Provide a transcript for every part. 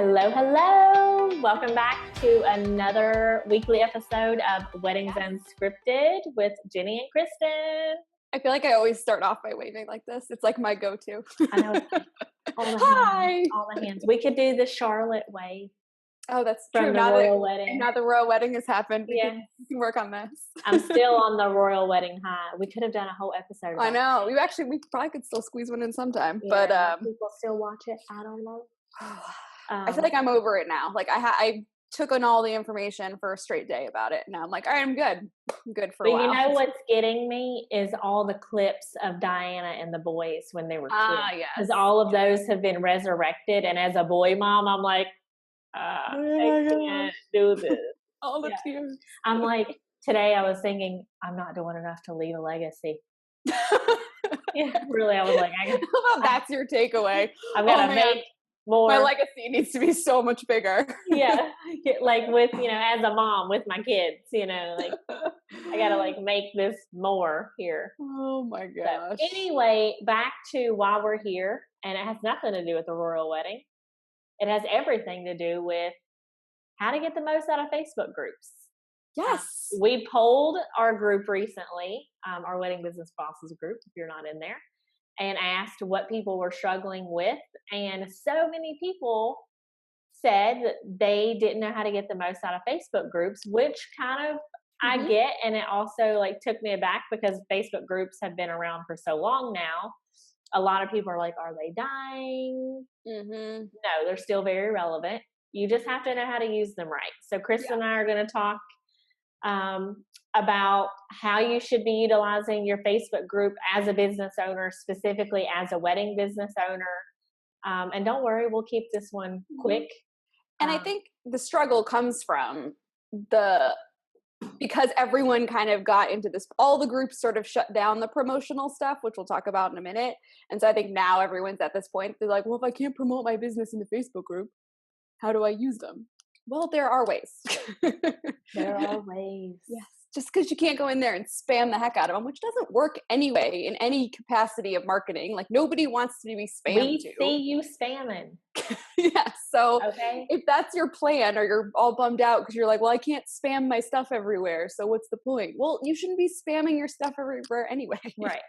Hello, hello. Welcome back to another weekly episode of Weddings Unscripted with Ginny and Kristin. I feel like I always start off by waving like this. It's like my go-to. I know. All the Hi. hands, all the hands. We could do the Charlotte wave. Oh, that's from true. the royal wedding. Now the royal wedding has happened. We Yeah. can work on this. I'm still on the royal wedding high. We could have done a whole episode about I know. We probably could still squeeze one in sometime. Yeah, but people still watch it. I don't know. I feel like I'm over it now. Like I took on all the information for a straight day about it. Now I'm like, all right, I'm good. I'm good for a while. But you know what's getting me is all the clips of Diana and the boys when they were kids. Yes. Because all of those have been resurrected. And as a boy mom, I'm like, I can't do this. All the tears. I'm like, today I was thinking, I'm not doing enough to leave a legacy. Yeah, really, I was like, that's your takeaway. I've got to make more. My legacy needs to be so much bigger. Yeah, like with, as a mom with my kids, like I got to like make this more here. Oh my gosh. So anyway, back to why we're here, and it has nothing to do with the royal wedding. It has everything to do with how to get the most out of Facebook groups. Yes. We polled our group recently, our Wedding Business Bosses group, if you're not in there, and asked what people were struggling with. And so many people said that they didn't know how to get the most out of Facebook groups, which kind of I get. And it also took me aback because Facebook groups have been around for so long now. A lot of people are like, are they dying? No, they're still very relevant. You just have to know how to use them right. So Kristin and I are going to talk about how you should be utilizing your Facebook group as a business owner, specifically as a wedding business owner. And don't worry, we'll keep this one quick. And I think the struggle comes from because everyone kind of got into this, all the groups sort of shut down the promotional stuff, which we'll talk about in a minute. And so I think now everyone's at this point, they're like, well, if I can't promote my business in the Facebook group, how do I use them? Well, there are ways. There are ways. Yes. Just because you can't go in there and spam the heck out of them, which doesn't work anyway in any capacity of marketing. Like nobody wants to be spammed. We see you spamming. Yeah. So okay. If that's your plan, or you're all bummed out because you're like, well, I can't spam my stuff everywhere, so what's the point? Well, you shouldn't be spamming your stuff everywhere anyway. Right.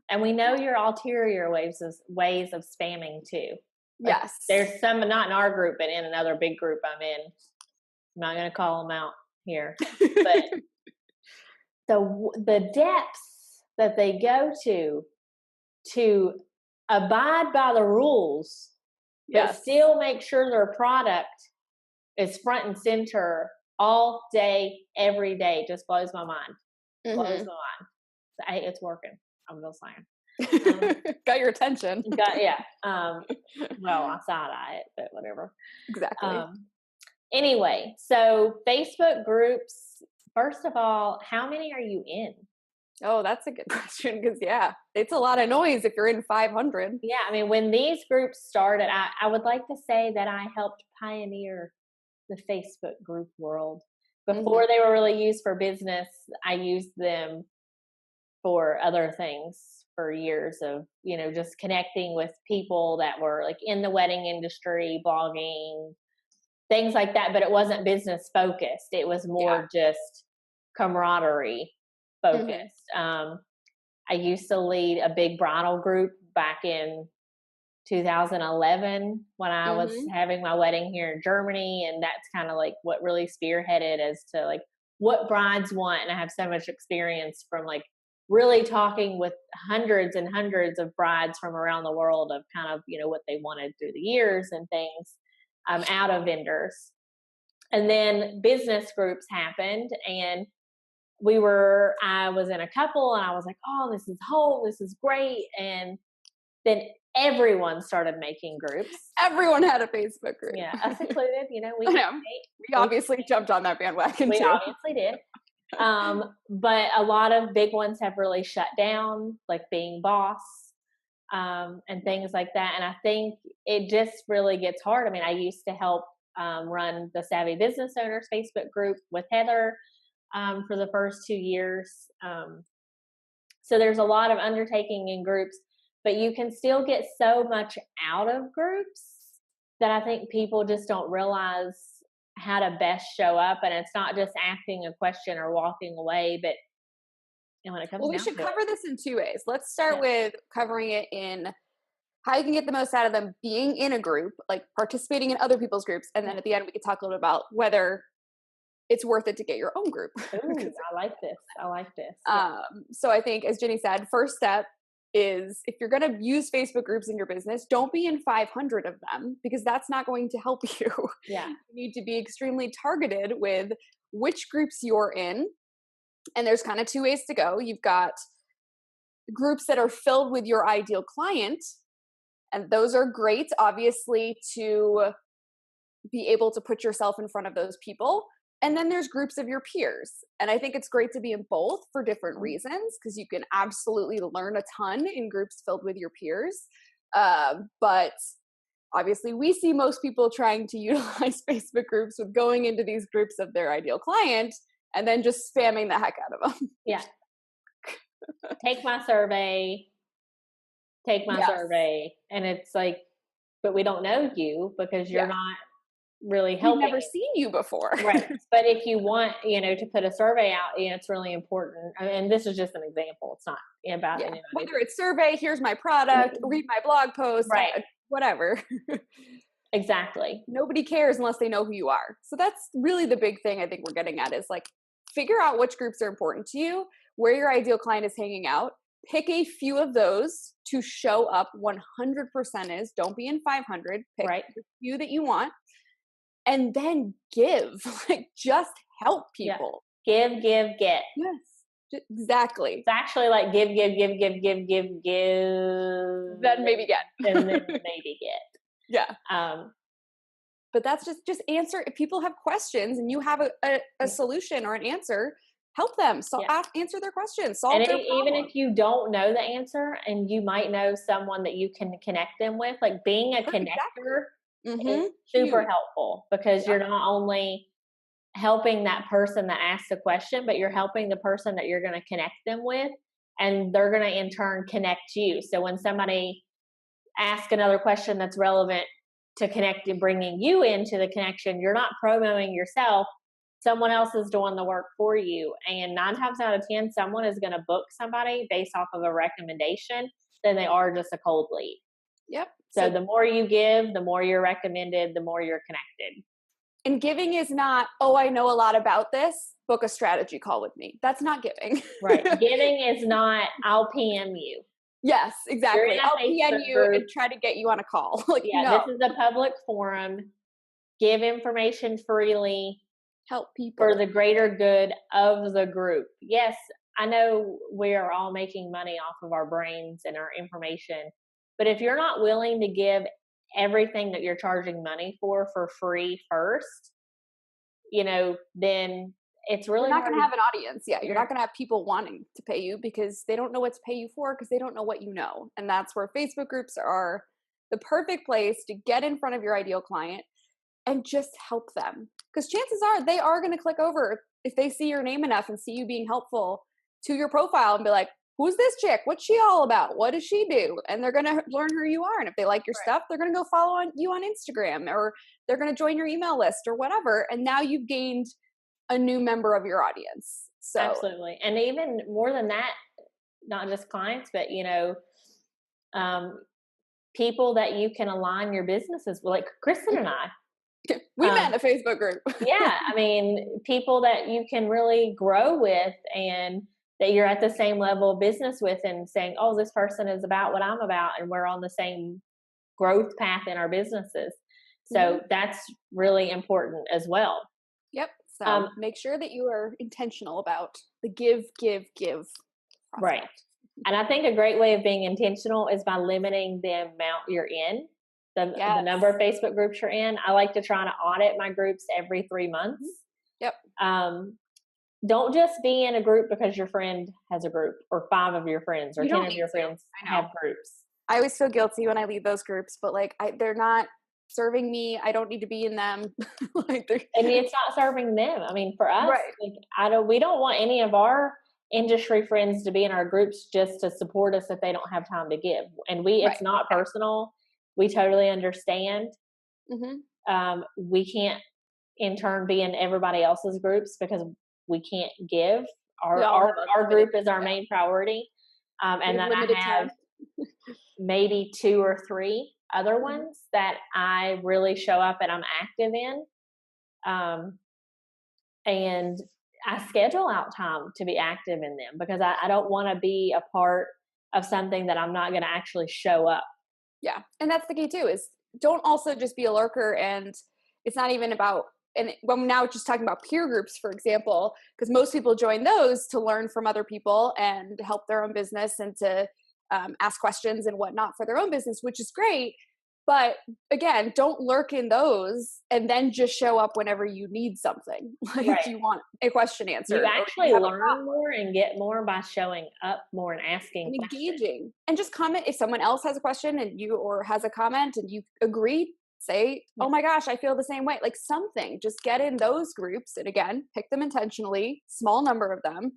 And we know your ulterior ways of spamming too. Yes. There's some, not in our group, but in another big group I'm in. I'm not going to call them out here. But the depths that they go to abide by the rules, but still make sure their product is front and center all day, every day, just blows my mind. Blows my mind. So, hey, it's working. I'm just saying. Got your attention. Well, I side-eye it, but whatever. Exactly. Anyway, so Facebook groups, first of all, how many are you in? Oh, that's a good question because, it's a lot of noise if you're in 500. Yeah, I mean, when these groups started, I would like to say that I helped pioneer the Facebook group world. Before they were really used for business, I used them for other things for years of, just connecting with people that were in the wedding industry, blogging, things like that. But it wasn't business focused. It was more just camaraderie focused. I used to lead a big bridal group back in 2011 when I was having my wedding here in Germany. And that's kind of what really spearheaded as to what brides want. And I have so much experience from really talking with hundreds and hundreds of brides from around the world of kind of, what they wanted through the years and things out of vendors. And then business groups happened, and I was in a couple, and I was like, oh, this is great. And then everyone started making groups. Everyone had a Facebook group. Yeah, us included. We obviously jumped on that bandwagon too. We obviously did. But a lot of big ones have really shut down, like Being Boss, and things like that. And I think it just really gets hard. I mean, I used to help run the Savvy Business Owners Facebook group with Heather for the first 2 years. So there's a lot of undertaking in groups, but you can still get so much out of groups that I think people just don't realize how to best show up. And it's not just asking a question or walking away, but when it comes Well, we down should to cover it. this in 2 ways. Let's start with covering it in how you can get the most out of them being in a group, like participating in other people's groups. And then at the end, we could talk a little bit about whether it's worth it to get your own group. Ooh, I like this. I like this. So I think, as Ginny said, first step is if you're going to use Facebook groups in your business, don't be in 500 of them, because that's not going to help you. Yeah. You need to be extremely targeted with which groups you're in. And there's kind of 2 ways to go. You've got groups that are filled with your ideal client, and those are great, obviously, to be able to put yourself in front of those people. And then there's groups of your peers. And I think it's great to be in both for different reasons, because you can absolutely learn a ton in groups filled with your peers. But obviously, we see most people trying to utilize Facebook groups with going into these groups of their ideal client and then just spamming the heck out of them. Yeah. Take my survey. Take my survey. And it's like, but we don't know you because you're not really helping. We've never seen you before. Right. But if you want, to put a survey out, it's really important. And this is just an example. It's not about anybody. Whether it's survey, here's my product, read my blog post, whatever. Exactly. Nobody cares unless they know who you are. So that's really the big thing I think we're getting at, is like, figure out which groups are important to you, where your ideal client is hanging out. Pick a few of those to show up 100% is. Don't be in 500. Pick a few that you want. And then give. Like, just help people. Yeah. Give, get. Yes. Exactly. It's actually like give. Then maybe get. And then maybe get. Yeah. But that's just answer. If people have questions and you have a solution or an answer, help them. So answer their questions. Solve their problem. Even if you don't know the answer, and you might know someone that you can connect them with, like being a connector is super helpful, because you're not only helping that person that asks the question, but you're helping the person that you're going to connect them with, and they're going to in turn connect you. So when somebody asks another question that's relevant to connect and bringing you into the connection, you're not promoting yourself. Someone else is doing the work for you. And 9 times out of 10, someone is going to book somebody based off of a recommendation than they are just a cold lead. Yep. So the more you give, the more you're recommended, the more you're connected. And giving is not, oh, I know a lot about this, book a strategy call with me. That's not giving. Right. Giving is not, I'll PM you. Yes, exactly. I'll PM you and try to get you on a call. Like, this is a public forum. Give information freely. Help people. For the greater good of the group. Yes, I know we are all making money off of our brains and our information. But if you're not willing to give everything that you're charging money for free first, then it's really not going to have an audience. Yeah, you're not going to have people wanting to pay you because they don't know what to pay you for, because they don't know what you know. And that's where Facebook groups are the perfect place to get in front of your ideal client and just help them. Because chances are they are going to click over if they see your name enough and see you being helpful to your profile and be like, who's this chick? What's she all about? What does she do? And they're going to learn who you are. And if they like your stuff, they're going to go follow you on Instagram, or they're going to join your email list or whatever. And now you've gained a new member of your audience. So absolutely. And even more than that, not just clients, but, people that you can align your businesses with, like Kristin and I. We met in a Facebook group. Yeah. I mean, people that you can really grow with and that you're at the same level of business with, and saying, oh, this person is about what I'm about, and we're on the same growth path in our businesses. So that's really important as well. Yep. So make sure that you are intentional about the give process. Right. And I think a great way of being intentional is by limiting the amount you're in. The number of Facebook groups you're in. I like to try to audit my groups every 3 months. Yep. Don't just be in a group because your friend has a group, or 5 of your friends, or 10 of your friends have groups. I always feel guilty when I leave those groups, but they're not serving me. I don't need to be in them. It's not serving them. I mean, for us, we don't want any of our industry friends to be in our groups just to support us if they don't have time to give. And it's not personal. We totally understand. We can't in turn be in everybody else's groups because we can't give. Our group is our main priority. And then I have maybe 2 or 3 other ones that I really show up and I'm active in. And I schedule out time to be active in them because I don't want to be a part of something that I'm not going to actually show up. Yeah. And that's the key too, is don't also just be a lurker. And it's not even about, and when we're now just talking about peer groups, for example, because most people join those to learn from other people and help their own business and to ask questions and whatnot for their own business, which is great. But again, don't lurk in those and then just show up whenever you need something, like you want a question answered. You actually learn more and get more by showing up more and asking and questions. Engaging. And just comment if someone else has a question and you or has a comment and you agree, say, oh my gosh, I feel the same way. Like something, just get in those groups. And again, pick them intentionally, small number of them,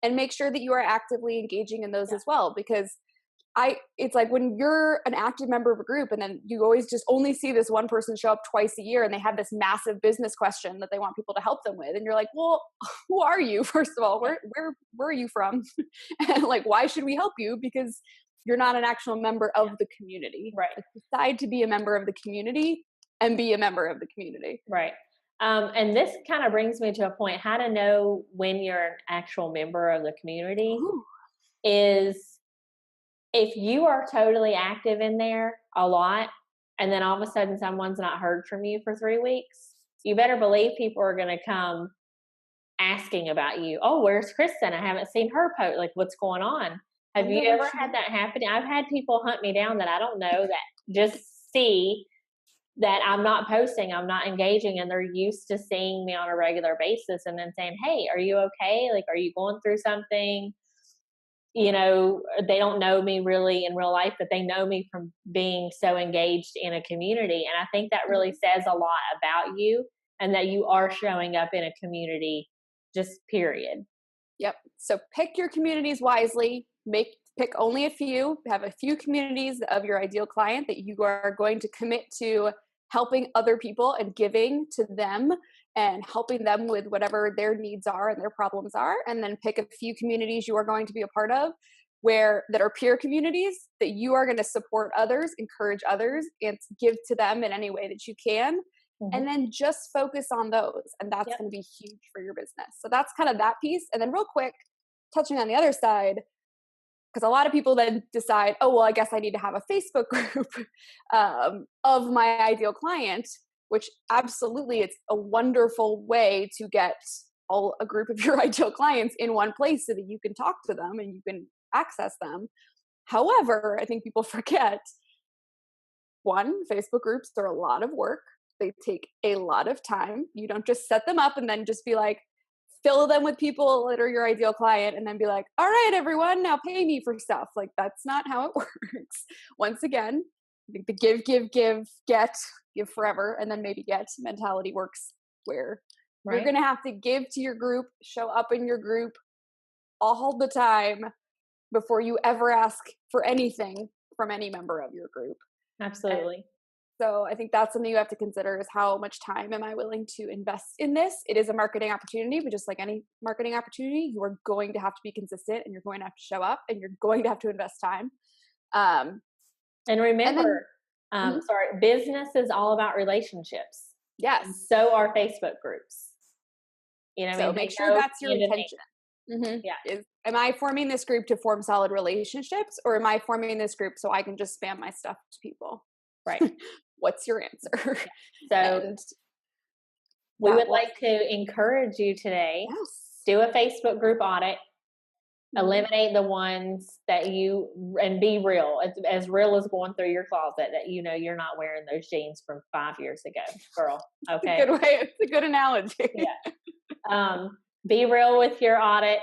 and make sure that you are actively engaging in those as well. Because it's like when you're an active member of a group and then you always just only see this one person show up twice a year and they have this massive business question that they want people to help them with. And you're like, well, who are you? First of all, where are you from? And like, why should we help you? Because you're not an actual member of the community. Right. Like, decide to be a member of the community and be a member of the community. Right. And this kind of brings me to a point, how to know when you're an actual member of the community. Is if you are totally active in there a lot, and then all of a sudden someone's not heard from you for 3 weeks, you better believe people are going to come asking about you. Oh, where's Kristin? I haven't seen her post. Like, what's going on? Have you ever had that happen? I've had people hunt me down that I don't know that just see that I'm not posting, I'm not engaging, and they're used to seeing me on a regular basis and then saying, hey, are you okay? Like, are you going through something? You know, they don't know me really in real life, but they know me from being so engaged in a community. And I think that really says a lot about you and that you are showing up in a community, just period. Yep. So pick your communities wisely, pick only a few, have a few communities of your ideal client that you are going to commit to helping other people and giving to them and helping them with whatever their needs are and their problems are. And then pick a few communities you are going to be a part of that are peer communities that you are going to support others, encourage others, and give to them in any way that you can. And then just focus on those. And that's going to be huge for your business. So that's kind of that piece. And then real quick, touching on the other side, because a lot of people then decide, oh, well, I guess I need to have a Facebook group of my ideal client, which absolutely, it's a wonderful way to get a group of your ideal clients in one place so that you can talk to them and you can access them. However, I think people forget, one, Facebook groups are a lot of work. They take a lot of time. You don't just set them up and then just be like, fill them with people that are your ideal client and then be like, all right, everyone, now pay me for stuff. Like, that's not how it works. Once again, I think the give forever, and then maybe get mentality works where you're going to have to give to your group, show up in your group all the time before you ever ask for anything from any member of your group. Absolutely. So I think that's something you have to consider, is how much time am I willing to invest in this? It is a marketing opportunity, but just like any marketing opportunity, you are going to have to be consistent and you're going to have to show up and you're going to have to invest time. And remember, business is all about relationships. Yes. So are Facebook groups. You know, so make sure that's your intention. Yeah. Am I forming this group to form solid relationships, or am I forming this group so I can just spam my stuff to people? Right. What's your answer? So we would like to encourage you today. Yes. Do a Facebook group audit. Eliminate the ones that and be real. As real as going through your closet that you know you're not wearing those jeans from 5 years ago, girl. Okay. Good way. It's a good analogy. Yeah. Be real with your audit,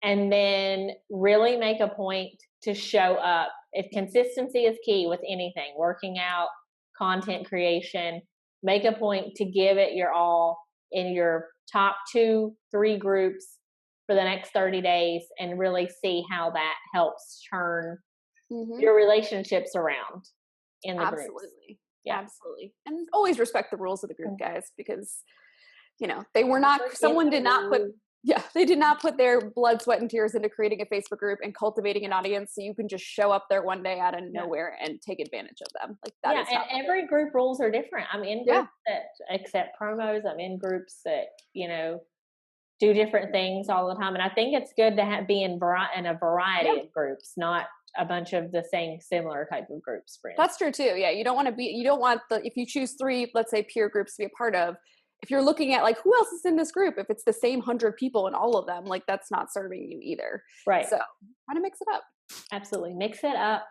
and then really make a point to show up. If consistency is key with anything, working out, content creation, make a point to give it your all in your top 2-3 groups for the next 30 days and really see how that helps turn your relationships around in the groups. Absolutely. Yeah. Absolutely. And always respect the rules of the group, guys, because, they were not, someone did not put, they did not put their blood, sweat, and tears into creating a Facebook group and cultivating an audience so you can just show up there one day out of nowhere and take advantage of them. Like that is and every group rules are different. I'm in groups that accept promos. I'm in groups that, do different things all the time. And I think it's good to be in a variety of groups, not a bunch of the same similar type of groups. That's true too. Yeah. You don't want if you choose 3, let's say peer groups to be a part of, if you're looking at like, who else is in this group? If it's the same 100 people in all of them, like that's not serving you either. Right. So try to mix it up. Absolutely. Mix it up.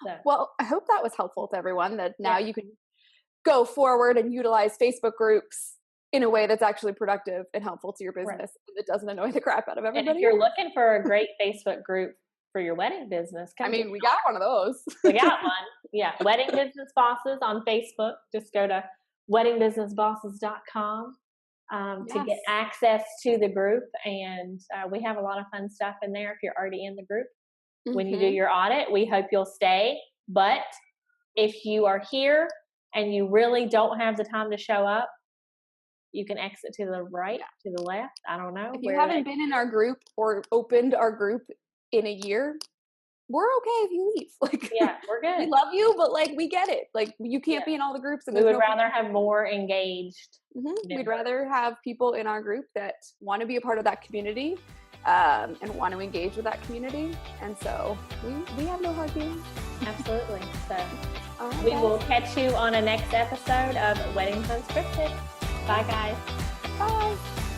So. Well, I hope that was helpful to everyone, that now you can go forward and utilize Facebook groups in a way that's actually productive and helpful to your business. And it doesn't annoy the crap out of everybody. And if you're looking for a great Facebook group for your wedding business, we got one of those. We got one. Yeah. Wedding Business Bosses on Facebook. Just go to weddingbusinessbosses.com to get access to the group. And we have a lot of fun stuff in there if you're already in the group. When you do your audit, we hope you'll stay. But if you are here and you really don't have the time to show up, you can exit to the right, to the left. I don't know. If you haven't been in our group or opened our group in a year, we're okay if you leave. Like, we're good. We love you, but like, we get it. Like, you can't be in all the groups. And we would rather have more engaged. We'd rather have people in our group that want to be a part of that community and want to engage with that community. And so we have no hard feelings. Absolutely. So we will catch you on a next episode of Weddings Unscripted. Bye, guys. Bye.